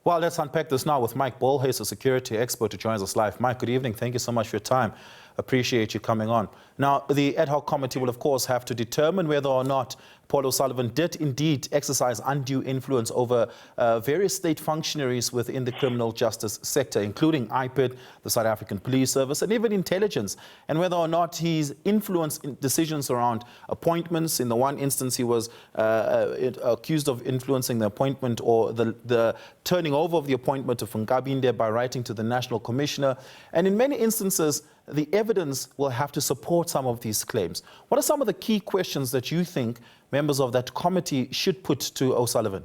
Well, let's unpack this now with Mike Bolhuis, a security expert who joins us live. Mike, good evening. Thank you so much for your time. Appreciate you coming on. Now, the ad hoc committee will, of course, have to determine whether or not Paul O'Sullivan did indeed exercise undue influence over various state functionaries within the criminal justice sector, including IPID, the South African Police Service, and even intelligence, and whether or not he's influenced in decisions around appointments. In the one instance, he was accused of influencing the appointment or the turning over of the appointment of Ngabinde by writing to the National Commissioner. And in many instances, the evidence will have to support some of these claims. What are some of the key questions that you think members of that committee should put to O'Sullivan?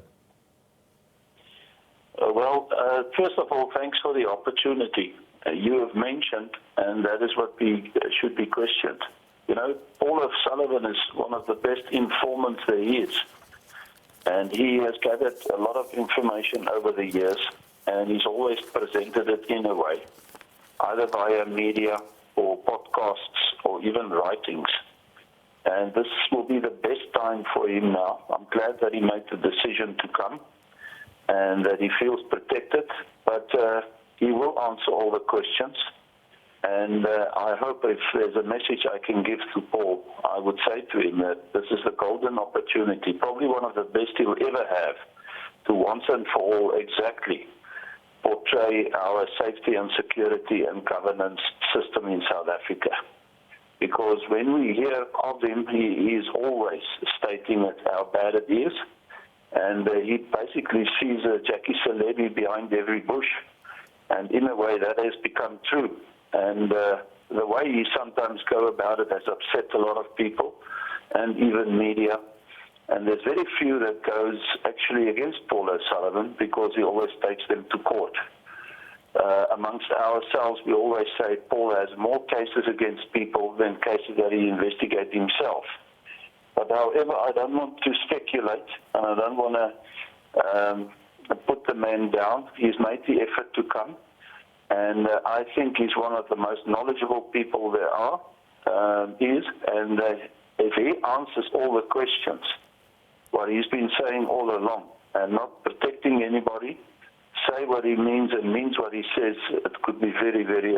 First of all, thanks for the opportunity. You have mentioned, and that is what should be questioned. You know, Paul O'Sullivan is one of the best informants there is. And he has gathered a lot of information over the years, and he's always presented it in a way, either via media or podcasts or even writings. And this will be the best time for him now. I'm glad that he made the decision to come and that he feels protected, but he will answer all the questions. And I hope if there's a message I can give to Paul, I would say to him that this is the golden opportunity, probably one of the best he'll ever have, to once and for all exactly portray our safety and security and governance system in South Africa. Because when we hear of him, he is always stating how bad it is, and he basically sees a Jackie Celebi behind every bush, and in a way that has become true. And the way he sometimes go about it has upset a lot of people, and even media. And there's very few that goes actually against Paul O'Sullivan because he always takes them to court. Amongst ourselves, we always say Paul has more cases against people than cases that he investigates himself. But however, I don't want to speculate, and I don't want to put the man down. He's made the effort to come, and I think he's one of the most knowledgeable people there are, and if he answers all the questions, what he's been saying all along, and not protecting anybody, say what he means and means what he says, it could be very, very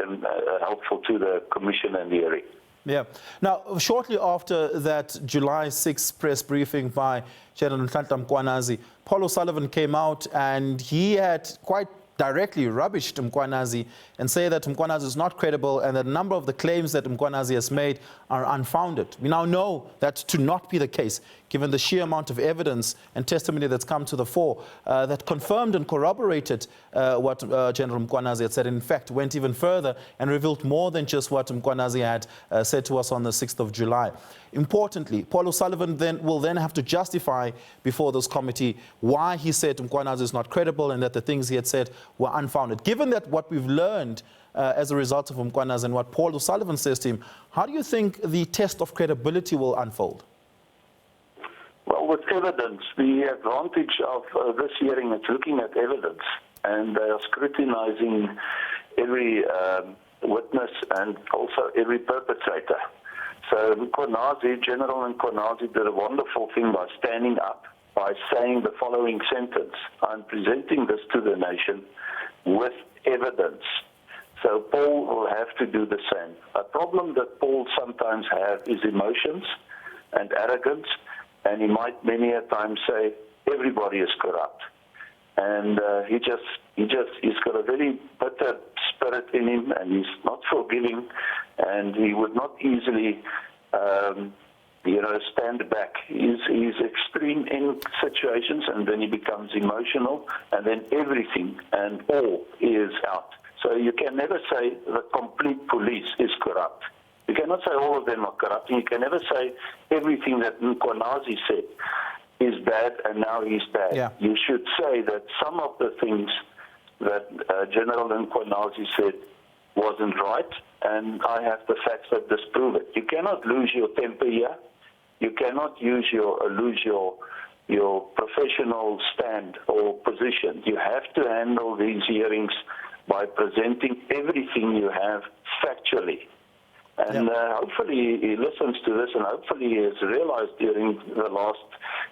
helpful to the commission and the hearing. Yeah. Now, shortly after that July 6th press briefing by General Nhlanhla Mkhwanazi, Paul O'Sullivan came out and he had quite directly rubbished Mkhwanazi and say that Mkhwanazi is not credible and that a number of the claims that Mkhwanazi has made are unfounded. We now know that to not be the case, given the sheer amount of evidence and testimony that's come to the fore that confirmed and corroborated what General Mkhwanazi had said, and in fact went even further and revealed more than just what Mkhwanazi had said to us on the 6th of July. Importantly, Paul O'Sullivan will then have to justify before this committee why he said Mkhwanazi is not credible and that the things he had said were unfounded. Given that what we've learned as a result of Mkhwanazi and what Paul O'Sullivan says to him, how do you think the test of credibility will unfold? Well, with evidence, the advantage of this hearing is looking at evidence, and they are scrutinizing every witness and also every perpetrator. So General Mkhwanazi did a wonderful thing by standing up, by saying the following sentence: I'm presenting this to the nation with evidence. So Paul will have to do the same. A problem that Paul sometimes has is emotions and arrogance, and he might many a time say everybody is corrupt. And he's got a very bitter spirit in him, and he's not forgiving, and he would not easily stand back. He's extreme in situations, and then he becomes emotional, and then everything and all is out. So you can never say the complete police is corrupt. You cannot say all of them are corrupt. You can never say everything that Mkhwanazi said is bad and now he's bad. Yeah. You should say that some of the things that General Mkhwanazi said wasn't right, and I have the facts that disprove it. You cannot lose your temper here. You cannot lose your professional stand or position. You have to handle these hearings by presenting everything you have factually. And hopefully he listens to this, and hopefully he has realized during the last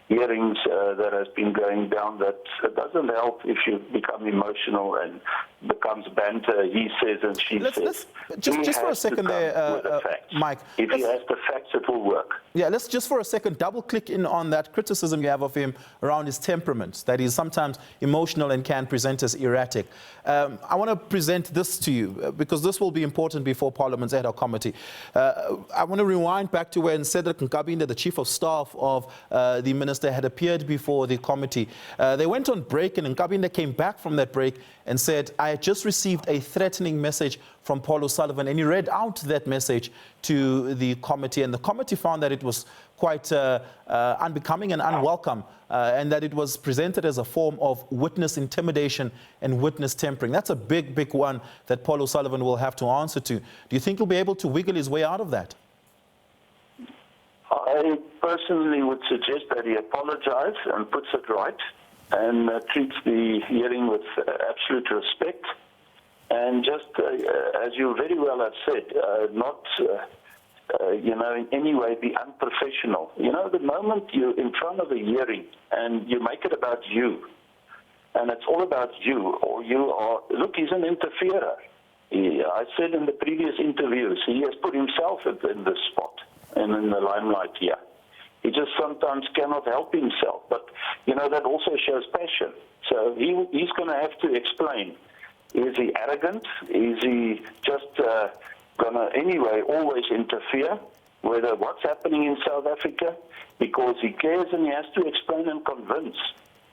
hearings that has been going down that it doesn't help if you become emotional and becomes banter, he says and she says. Just for a second there, Mike. If he has the facts, it will work. Yeah, let's just for a second double click in on that criticism you have of him around his temperament, that he's sometimes emotional and can present as erratic. I want to present this to you because this will be important before Parliament's ad hoc committee. I want to rewind back to when Cedric Nkabinde, the Chief of Staff of the Minister, had appeared before the committee. They went on break and Nkabinde came back from that break and said, I had just received a threatening message from Paul O'Sullivan, and he read out that message to the committee, and the committee found that it was quite unbecoming and unwelcome, and that it was presented as a form of witness intimidation and witness tampering. That's a big, big one that Paul O'Sullivan will have to answer to. Do you think he'll be able to wiggle his way out of that? I personally would suggest that he apologizes and puts it right and treats the hearing with absolute respect. And just, as you very well have said, not, in any way be unprofessional. The moment you're in front of a hearing and you make it about you, and it's all about you, or you are, look, he's an interferer. I said in the previous interviews, he has put himself in this spot and in the limelight here. He just sometimes cannot help himself, but, that also shows passion. So he's going to have to explain. Is he arrogant? Is he just going to anyway always interfere with what's happening in South Africa? Because he cares and he has to explain and convince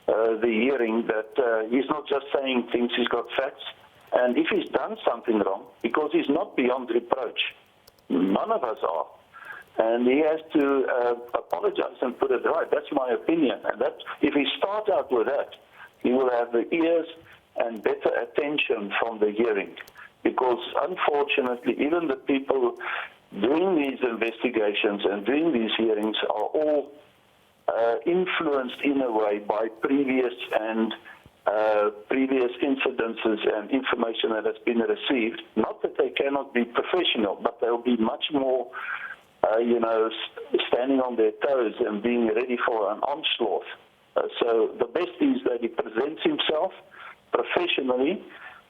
the hearing that he's not just saying things, he's got facts. And if he's done something wrong, because he's not beyond reproach, none of us are, and he has to apologize and put it right. That's my opinion. And that if he starts out with that, he will have the ears and better attention from the hearing. Because unfortunately, even the people doing these investigations and doing these hearings are all influenced in a way by previous incidences and information that has been received. Not that they cannot be professional, but they'll be much more standing on their toes and being ready for an onslaught. So the best is that he presents himself professionally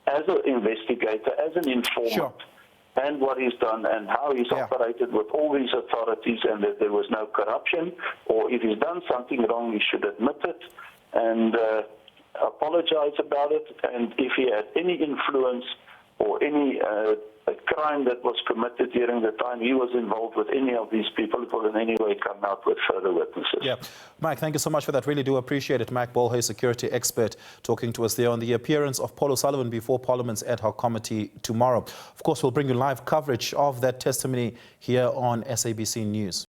as an investigator, as an informant, sure, and what he's done and how he's operated with all these authorities, and that there was no corruption, or if he's done something wrong, he should admit it and apologize about it. And if he had any influence or any a crime that was committed during the time he was involved with any of these people, it will in any way come out with further witnesses. Yeah. Mike, thank you so much for that. Really do appreciate it. Mike Bolhuis, security expert, talking to us there on the appearance of Paul O'Sullivan before Parliament's ad hoc committee tomorrow. Of course, we'll bring you live coverage of that testimony here on SABC News.